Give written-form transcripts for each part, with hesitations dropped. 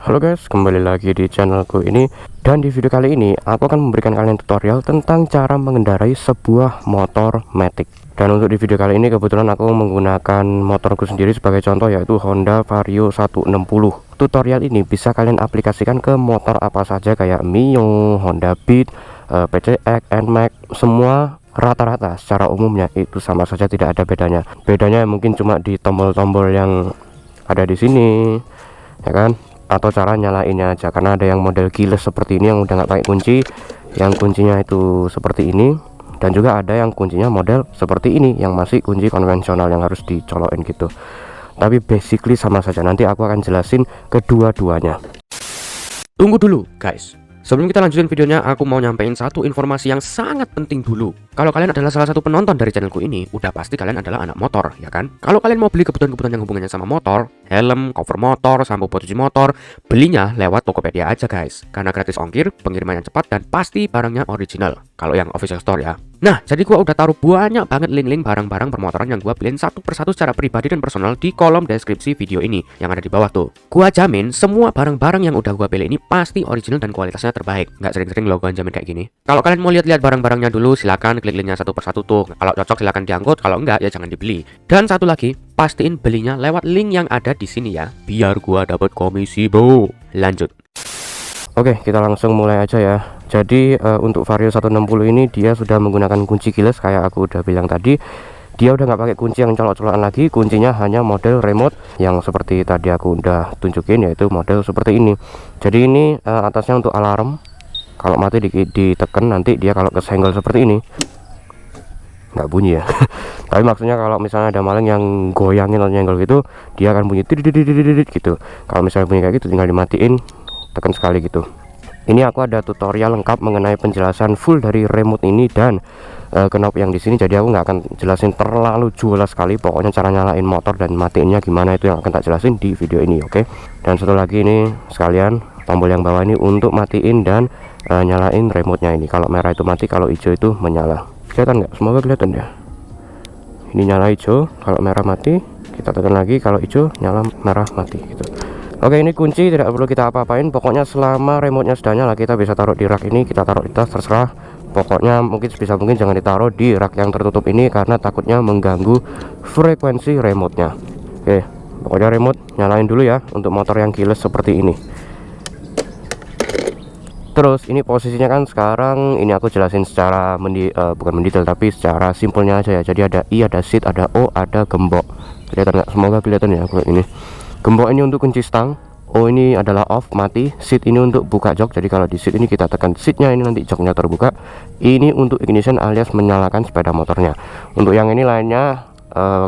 Halo guys, kembali lagi di channelku ini. Dan di video kali ini aku akan memberikan kalian tutorial tentang cara mengendarai sebuah motor matic. Dan untuk di video kali ini kebetulan aku menggunakan motorku sendiri sebagai contoh, yaitu Honda Vario 160. Tutorial ini bisa kalian aplikasikan ke motor apa saja kayak Mio, Honda Beat, PCX, NMAX, semua rata-rata secara umumnya itu sama saja, tidak ada bedanya. Bedanya mungkin cuma di tombol-tombol yang ada di sini, ya kan? Atau cara nyalainnya aja, karena ada yang model keyless seperti ini yang udah nggak pakai kunci, yang kuncinya itu seperti ini, dan juga ada yang kuncinya model seperti ini yang masih kunci konvensional yang harus dicolokin gitu. Tapi basically sama saja, nanti aku akan jelasin kedua-duanya. Tunggu dulu guys, sebelum kita lanjutin videonya, aku mau nyampein satu informasi yang sangat penting dulu. Kalau kalian adalah salah satu penonton dari channelku ini, udah pasti kalian adalah anak motor, ya kan? Kalau kalian mau beli kebutuhan-kebutuhan yang hubungannya sama motor, helm, cover motor, sampo buat cuci motor, belinya lewat Tokopedia aja guys. Karena gratis ongkir, pengiriman yang cepat, dan pasti barangnya original. Kalau yang official store ya. Nah, jadi gua udah taruh banyak banget link-link barang-barang permotoran yang gua beliin satu persatu secara pribadi dan personal di kolom deskripsi video ini yang ada di bawah tuh. Gua jamin semua barang-barang yang udah gua pilih ini pasti original dan kualitasnya terbaik. Nggak sering-sering logoan jamin kayak gini. Kalau kalian mau lihat-lihat barang-barangnya dulu, silakan klik linknya satu persatu tuh. Kalau cocok silakan diangkut, kalau enggak ya jangan dibeli. Dan satu lagi, pastiin belinya lewat link yang ada di sini ya, biar gua dapat komisi, bro. Lanjut. Oke, kita langsung mulai aja ya. Jadi untuk Vario 160 ini dia sudah menggunakan kunci keyless kayak aku udah bilang tadi. Dia udah nggak pakai kunci yang colok-colokan lagi, kuncinya hanya model remote yang seperti tadi aku udah tunjukin, yaitu model seperti ini. Jadi ini atasnya untuk alarm, kalau mati ditekan nanti dia kalau kesenggol seperti ini nggak bunyi ya. Tapi maksudnya kalau misalnya ada maling yang goyangin atau nyenggol gitu, dia akan bunyi tidit gitu. Kalau misalnya bunyi kayak gitu tinggal dimatiin, tekan sekali gitu. Ini aku ada tutorial lengkap mengenai penjelasan full dari remote ini dan knob yang di sini. Jadi aku nggak akan jelasin terlalu jelas sekali. Pokoknya cara nyalain motor dan matiinnya gimana itu yang akan tak jelasin di video ini, oke? Dan satu lagi ini sekalian tombol yang bawah ini untuk matiin dan nyalain remote-nya ini. Kalau merah itu mati, kalau hijau itu menyala. Kelihatan nggak? Semoga kelihatan ya. Ini nyala hijau, kalau merah mati. Kita tekan lagi, kalau hijau nyala, merah mati gitu. Oke, ini kunci tidak perlu kita apa-apain. Pokoknya selama remote-nya sudah nyala, kita bisa taruh di rak ini, kita taruh di tas, terserah. Pokoknya sebisa mungkin jangan ditaruh di rak yang tertutup ini karena takutnya mengganggu frekuensi remote-nya. Oke, pokoknya remote nyalain dulu ya untuk motor yang keyless seperti ini. Terus ini posisinya kan sekarang ini aku jelasin secara bukan mendetail tapi secara simpelnya aja ya. Jadi ada I, ada seat, ada O, ada gembok. Kelihatan nggak? Semoga kelihatan ya kalau ini. Gembok ini untuk kunci stang, O ini adalah off, mati. Seat ini untuk buka jok. Jadi kalau di seat ini kita tekan seatnya, ini nanti joknya terbuka. Ini untuk ignition alias menyalakan sepeda motornya. Untuk yang ini lainnya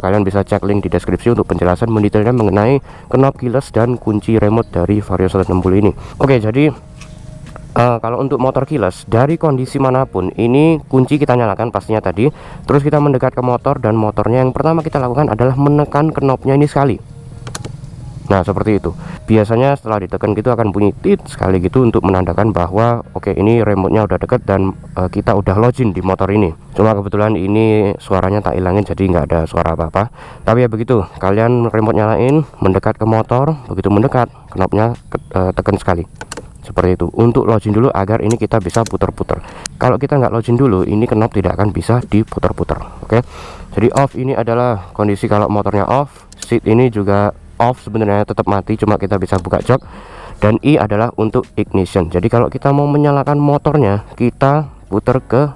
kalian bisa cek link di deskripsi untuk penjelasan mendetailnya mengenai knob keyless dan kunci remote dari Vario 160 ini. Oke, jadi kalau untuk motor keyless dari kondisi manapun ini kunci kita nyalakan pastinya tadi. Terus kita mendekat ke motor dan motornya yang pertama kita lakukan adalah menekan knobnya ini sekali. Nah seperti itu. Biasanya setelah ditekan gitu akan bunyi tit sekali gitu untuk menandakan bahwa oke, ini remote-nya udah deket dan kita udah login di motor ini. Cuma kebetulan ini suaranya tak hilangin jadi nggak ada suara apa-apa. Tapi ya begitu, kalian remote nyalain, mendekat ke motor, begitu mendekat knobnya tekan sekali. Seperti itu untuk login dulu agar ini kita bisa putar-putar. Kalau kita nggak login dulu, ini knob tidak akan bisa diputar-putar. Oke, jadi off ini adalah kondisi kalau motornya off. Seat ini juga off, sebenarnya tetap mati, cuma kita bisa buka jok. Dan I adalah untuk ignition. Jadi kalau kita mau menyalakan motornya, kita putar ke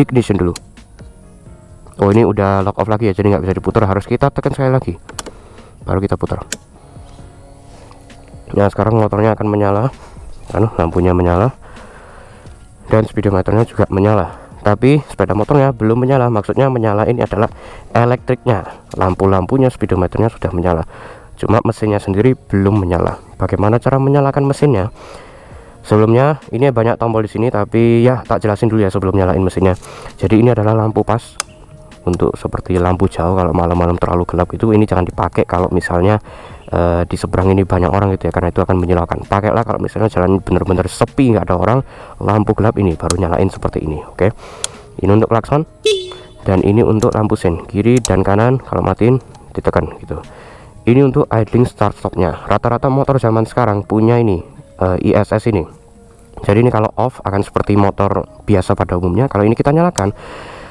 ignition dulu. Oh, ini udah lock off lagi ya, jadi nggak bisa diputar, harus kita tekan sekali lagi baru kita putar. Nah sekarang motornya akan menyala, lampunya menyala dan speedometernya juga menyala, tapi sepeda motornya belum menyala. Maksudnya menyala ini adalah elektriknya, lampu-lampunya, speedometernya sudah menyala, cuma mesinnya sendiri belum menyala. Bagaimana cara menyalakan mesinnya? Sebelumnya ini banyak tombol di sini, tapi ya tak jelasin dulu ya sebelum nyalain mesinnya. Jadi ini adalah lampu pas untuk seperti lampu jauh kalau malam-malam terlalu gelap itu. Ini jangan dipakai kalau misalnya di seberang ini banyak orang gitu ya, karena itu akan menyalakan. Pakailah kalau misalnya jalan bener-bener sepi nggak ada orang, lampu gelap ini baru nyalain seperti ini. Oke, ini untuk klakson dan ini untuk lampu sen kiri dan kanan. Kalau matiin ditekan gitu. Ini untuk idling start stopnya. Rata-rata motor zaman sekarang punya ini ISS ini. Jadi ini kalau off akan seperti motor biasa pada umumnya. Kalau ini kita nyalakan,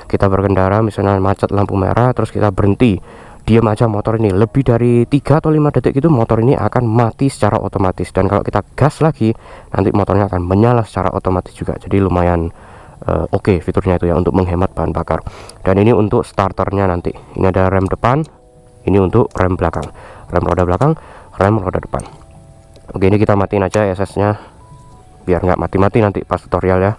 kita berkendara misalnya macet lampu merah, terus kita berhenti, diam aja motor ini lebih dari 3 atau 5 detik itu motor ini akan mati secara otomatis. Dan kalau kita gas lagi, nanti motornya akan menyala secara otomatis juga. Jadi lumayan oke fiturnya itu ya, untuk menghemat bahan bakar. Dan ini untuk starternya nanti. Ini ada rem depan, ini untuk rem belakang, rem roda belakang, rem roda depan. Oke, ini kita matiin aja SS-nya biar nggak mati-mati nanti pas tutorial ya.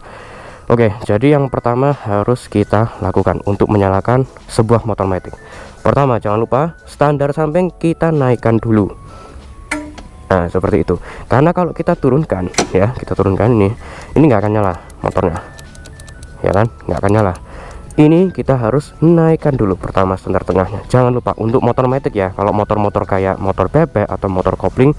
Oke, jadi yang pertama harus kita lakukan untuk menyalakan sebuah motor matic. Pertama, jangan lupa standar samping kita naikkan dulu. Nah, seperti itu. Karena kalau kita turunkan ya, kita turunkan ini nggak akan nyala motornya, ya kan? Nggak akan nyala. Ini kita harus naikkan dulu pertama standar tengahnya. Jangan lupa untuk motor matic ya. Kalau motor-motor kayak motor bebek atau motor kopling,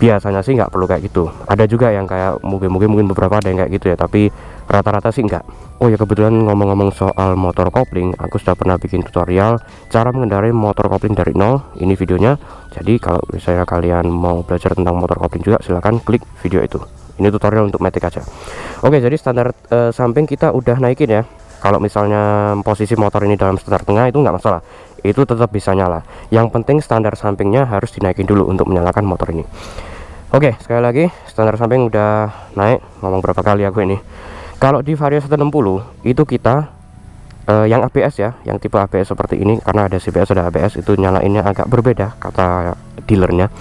biasanya sih nggak perlu kayak gitu. Ada juga yang kayak mungkin beberapa ada yang kayak gitu ya, tapi rata-rata sih nggak. Oh ya, kebetulan ngomong-ngomong soal motor kopling, aku sudah pernah bikin tutorial cara mengendarai motor kopling dari nol. Ini videonya. Jadi kalau misalnya kalian mau belajar tentang motor kopling juga, silahkan klik video itu. Ini tutorial untuk matic aja. Oke, jadi standar samping kita udah naikin ya. Kalau misalnya posisi motor ini dalam standar tengah itu nggak masalah, itu tetap bisa nyala. Yang penting standar sampingnya harus dinaikin dulu untuk menyalakan motor ini. Oke, sekali lagi standar samping udah naik. Ngomong berapa kali aku ini. Kalau di Vario 160 itu kita yang ABS ya, yang tipe ABS seperti ini, karena ada CBS ada ABS, itu nyalainnya agak berbeda kata dealernya.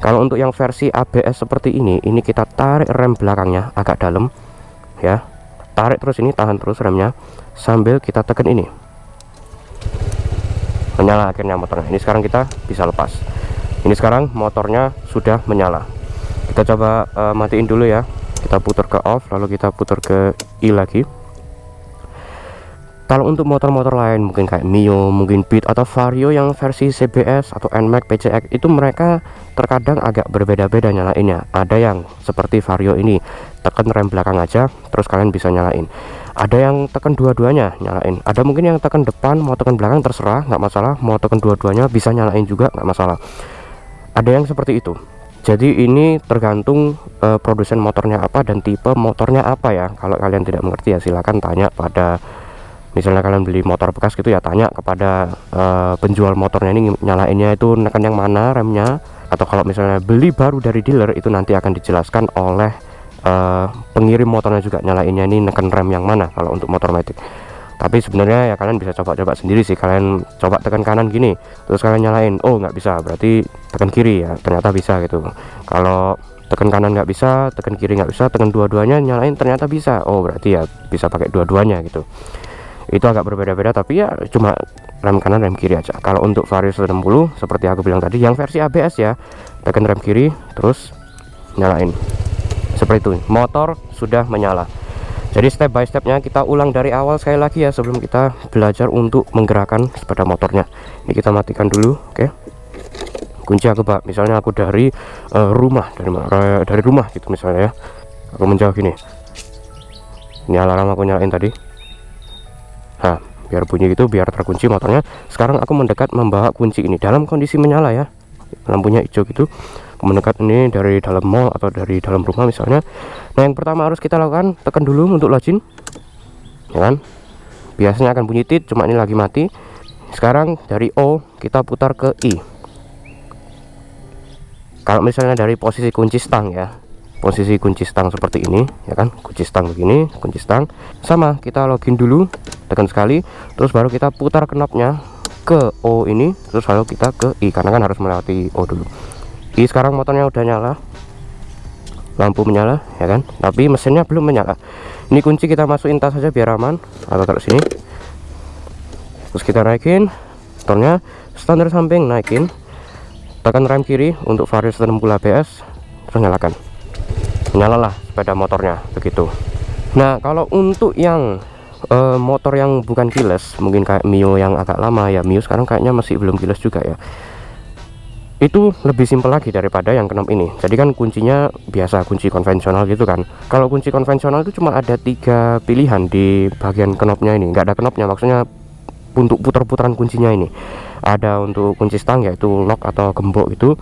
Kalau untuk yang versi ABS seperti ini kita tarik rem belakangnya agak dalam ya, tarik terus ini, tahan terus remnya sambil kita tekan ini, menyala akhirnya motornya. Ini sekarang kita bisa lepas. Ini sekarang motornya sudah menyala. Kita coba matiin dulu ya. Kita putar ke off, lalu kita putar ke I lagi. Kalau untuk motor-motor lain mungkin kayak Mio, mungkin Beat atau Vario yang versi CBS atau NMAX, PCX, itu mereka terkadang agak berbeda-beda nyalainnya. Ada yang seperti Vario ini, tekan rem belakang aja terus kalian bisa nyalain. Ada yang tekan dua-duanya nyalain. Ada mungkin yang tekan depan, mau tekan belakang terserah, nggak masalah. Mau tekan dua-duanya bisa nyalain juga, nggak masalah. Ada yang seperti itu. Jadi ini tergantung produsen motornya apa dan tipe motornya apa ya. Kalau kalian tidak mengerti ya silakan tanya pada, misalnya kalian beli motor bekas gitu ya, tanya kepada penjual motornya ini nyalainnya itu neken yang mana remnya. Atau kalau misalnya beli baru dari dealer, itu nanti akan dijelaskan oleh pengirim motornya juga nyalainnya ini neken rem yang mana kalau untuk motor matic. Tapi sebenarnya ya kalian bisa coba-coba sendiri sih. Kalian coba tekan kanan gini terus kalian nyalain, oh nggak bisa, berarti tekan kiri ya, ternyata bisa gitu. Kalau tekan kanan nggak bisa, tekan kiri nggak bisa, tekan dua-duanya nyalain ternyata bisa, oh berarti ya bisa pakai dua-duanya gitu. Itu agak berbeda-beda, tapi ya cuma rem kanan rem kiri aja. Kalau untuk Vario 160 seperti aku bilang tadi, yang versi ABS ya, tekan rem kiri terus nyalain seperti itu, motor sudah menyala. Jadi step by stepnya kita ulang dari awal sekali lagi ya, sebelum kita belajar untuk menggerakkan sepeda motornya. Ini kita matikan dulu. Oke, kunci aku pak, misalnya aku dari rumah, dari rumah gitu misalnya ya, aku menjauh gini. Ini alarm aku nyalain tadi. Nah, biar bunyi gitu, biar terkunci motornya. Sekarang aku mendekat membawa kunci ini dalam kondisi menyala ya, lampunya hijau gitu. Aku mendekat ini dari dalam mall atau dari dalam rumah misalnya. Nah, yang pertama harus kita lakukan, tekan dulu untuk login ya kan. Biasanya akan bunyi tit, cuma ini lagi mati. Sekarang dari O kita putar ke I. Kalau misalnya dari posisi kunci stang ya, posisi kunci stang seperti ini ya kan, kunci stang begini, kunci stang sama, kita login dulu, tekan sekali, terus baru kita putar knopnya ke O ini, terus lalu kita ke I, karena kan harus melewati O dulu. I sekarang motornya udah nyala, lampu menyala ya kan, tapi mesinnya belum menyala. Ini kunci kita masukin tas saja biar aman, atau taruh sini. Terus kita naikin motornya, standar samping naikin, tekan rem kiri untuk Vario 160 ABS, terus nyalakan, menyalalah sepeda motornya begitu. Nah, kalau untuk yang motor yang bukan keyless, mungkin kayak Mio yang agak lama ya, Mio sekarang kayaknya masih belum keyless juga ya, itu lebih simpel lagi daripada yang knop ini. Jadi kan kuncinya biasa kunci konvensional gitu kan. Kalau kunci konvensional itu cuma ada 3 pilihan di bagian knopnya ini, nggak ada knopnya, maksudnya untuk putar-putaran kuncinya ini. ada untuk kunci stang yaitu lock atau gembok gitu.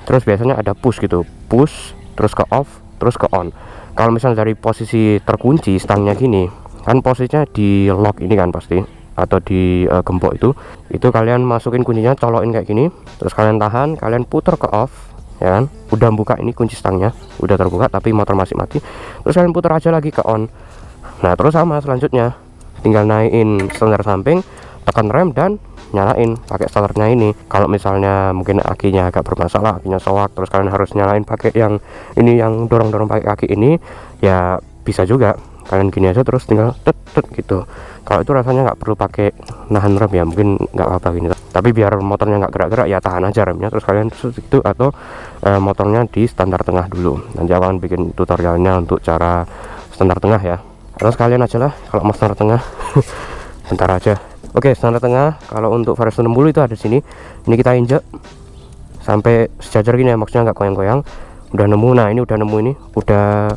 Terus biasanya ada push gitu, push terus ke off terus ke on. Kalau misalnya dari posisi terkunci stangnya gini kan, posisinya di lock ini kan pasti, atau di gembok itu kalian masukin kuncinya, colokin kayak gini, terus kalian tahan, kalian puter ke off ya kan, udah buka ini kunci stangnya udah terbuka tapi motor masih mati, terus kalian puter aja lagi ke on. Nah terus sama selanjutnya, tinggal naikin standar samping, tekan rem dan nyalain pakai starternya ini. Kalau misalnya mungkin akinya agak bermasalah, akinya soak, terus kalian harus nyalain pakai yang ini, yang dorong-dorong pakai kaki ini, ya bisa juga kalian gini aja terus tinggal tet gitu. Kalau itu rasanya nggak perlu pakai nahan rem ya, mungkin nggak apa-apa gini, tapi biar motornya nggak gerak-gerak ya tahan aja remnya, terus kalian itu, atau motornya di standar tengah dulu. Nanti aku akan bikin tutorialnya untuk cara standar tengah ya, atau sekalian aja lah kalau mau standar tengah. Bentar aja. Oke, standar tengah kalau untuk Vario 160 itu ada sini. Ini kita injek sampai sejajar gini ya, maksudnya nggak goyang-goyang. Udah nemu, nah ini udah nemu, ini udah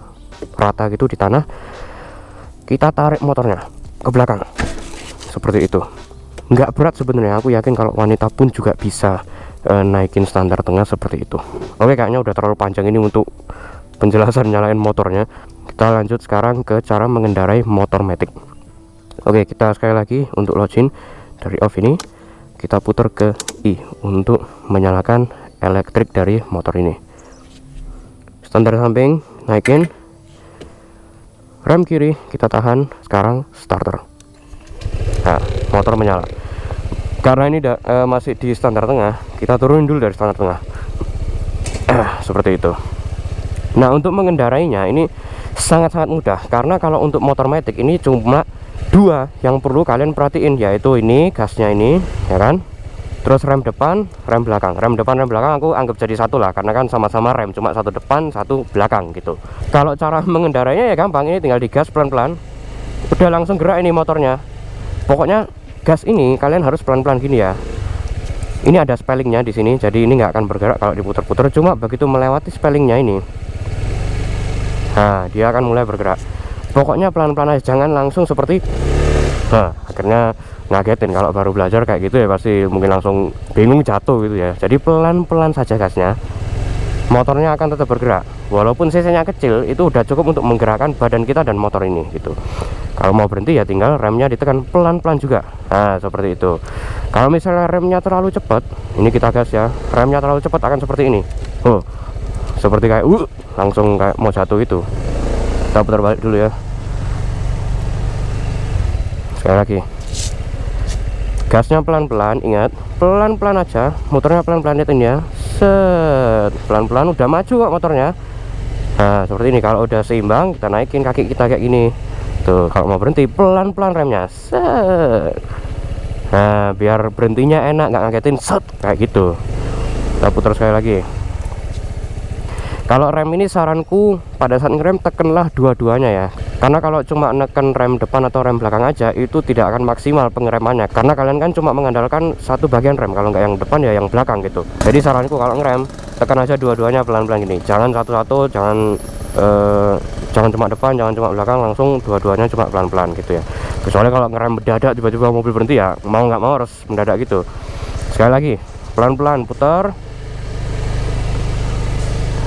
rata gitu di tanah. Kita tarik motornya ke belakang seperti itu. Nggak berat sebenarnya, aku yakin kalau wanita pun juga bisa naikin standar tengah seperti itu. Oke, kayaknya udah terlalu panjang ini untuk penjelasan nyalain motornya. Kita lanjut sekarang ke cara mengendarai motor matic. Oke, kita sekali lagi untuk login dari off ini, kita putar ke I untuk menyalakan elektrik dari motor ini. Standar samping naikin, rem kiri kita tahan, sekarang starter. Nah, motor menyala. Karena ini masih di standar tengah, kita turunin dulu dari standar tengah. Seperti itu. Nah, untuk mengendarainya ini sangat-sangat mudah, karena kalau untuk motor matic ini cuma dua yang perlu kalian perhatiin, yaitu ini gasnya ini ya kan, terus rem depan rem belakang. Rem depan rem belakang aku anggap jadi satu lah, karena kan sama-sama rem, cuma satu depan satu belakang gitu. Kalau cara mengendarainya ya gampang, ini tinggal digas pelan-pelan udah langsung gerak ini motornya. Pokoknya gas ini kalian harus pelan-pelan gini ya. Ini ada spellingnya di sini, jadi ini nggak akan bergerak kalau diputar-putar, cuma begitu melewati spellingnya ini, nah dia akan mulai bergerak. Pokoknya pelan-pelan aja, jangan langsung seperti akhirnya ngagetin. Kalau baru belajar kayak gitu ya pasti mungkin langsung bingung, jatuh gitu ya. Jadi pelan-pelan saja gasnya, motornya akan tetap bergerak. Walaupun cc-nya kecil, itu udah cukup untuk menggerakkan badan kita dan motor ini gitu. Kalau mau berhenti ya tinggal remnya ditekan pelan-pelan juga. Nah seperti itu. Kalau misalnya remnya terlalu cepat, ini kita gas ya, remnya terlalu cepat akan seperti ini. Seperti kayak langsung kayak mau jatuh itu. Kita putar balik dulu ya. Sekali lagi, gasnya pelan-pelan, ingat pelan-pelan aja, motornya pelan-pelan, lihat ini ya, set, pelan-pelan udah maju kok motornya. Nah seperti ini. Kalau udah seimbang kita naikin kaki kita kayak gini tuh. Kalau mau berhenti pelan-pelan remnya, set. Nah biar berhentinya enak, nggak ngagetin, set, kayak gitu. Kita putar sekali lagi. Kalau rem ini saranku pada saat ngerem tekenlah dua-duanya ya, karena kalau cuma neken rem depan atau rem belakang aja itu tidak akan maksimal pengeremannya, karena kalian kan cuma mengandalkan satu bagian rem, kalau nggak yang depan ya yang belakang gitu. Jadi saranku kalau ngerem tekan aja dua-duanya pelan-pelan gini, jangan satu-satu, jangan cuma depan, jangan cuma belakang, langsung dua-duanya cuma pelan-pelan gitu ya. Kecuali kalau ngerem mendadak tiba-tiba mobil berhenti ya mau nggak mau harus mendadak gitu. Sekali lagi pelan-pelan putar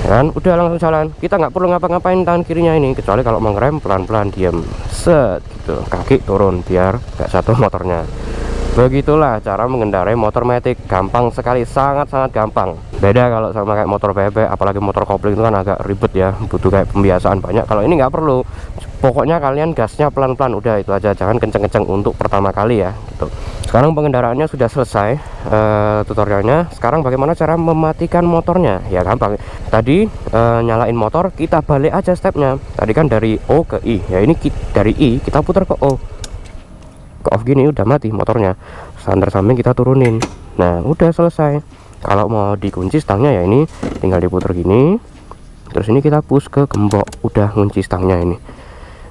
kan, udah langsung jalan. Kita nggak perlu ngapa-ngapain tangan kirinya ini, kecuali kalau mau ngerem pelan-pelan diam, set gitu, kaki turun biar nggak jatuh motornya. Begitulah cara mengendarai motor matic, gampang sekali, sangat-sangat gampang. Beda kalau sama kayak motor bebek, apalagi motor kopling itu kan agak ribet ya, butuh kayak pembiasaan banyak. Kalau ini nggak perlu, pokoknya kalian gasnya pelan-pelan, udah itu aja, jangan kenceng-kenceng untuk pertama kali ya gitu. Sekarang pengendaraannya sudah selesai, tutorialnya. Sekarang bagaimana cara mematikan motornya? Ya gampang. Tadi nyalain motor, kita balik aja stepnya. Tadi kan dari O ke I, ya ini dari I kita putar ke O, ke off gini udah mati motornya. Standar samping kita turunin. Nah udah selesai. Kalau mau dikunci stangnya ya ini tinggal diputar gini, terus ini kita push ke gembok, udah kunci stangnya ini.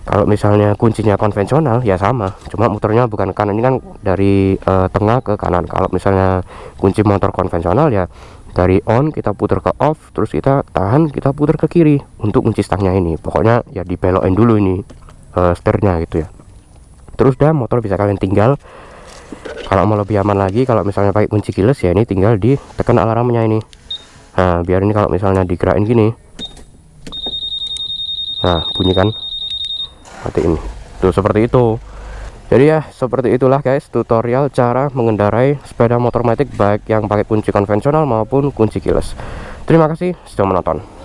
Kalau misalnya kuncinya konvensional ya sama, cuma muternya bukan ke kanan, ini kan dari tengah ke kanan. Kalau misalnya kunci motor konvensional ya dari on kita putar ke off, terus kita tahan, kita putar ke kiri untuk kunci stangnya ini. Pokoknya ya dibelokin dulu ini setirnya gitu ya. Terus dah motor bisa kalian tinggal Kalau mau lebih aman lagi, kalau misalnya pakai kunci keyless ya ini tinggal ditekan alarmnya ini. Nah biar ini kalau misalnya digerakin gini, nah bunyi kan, mati ini tuh seperti itu. Jadi ya seperti itulah guys tutorial cara mengendarai sepeda motor matic baik yang pakai kunci konvensional maupun kunci keyless. Terima kasih sudah menonton.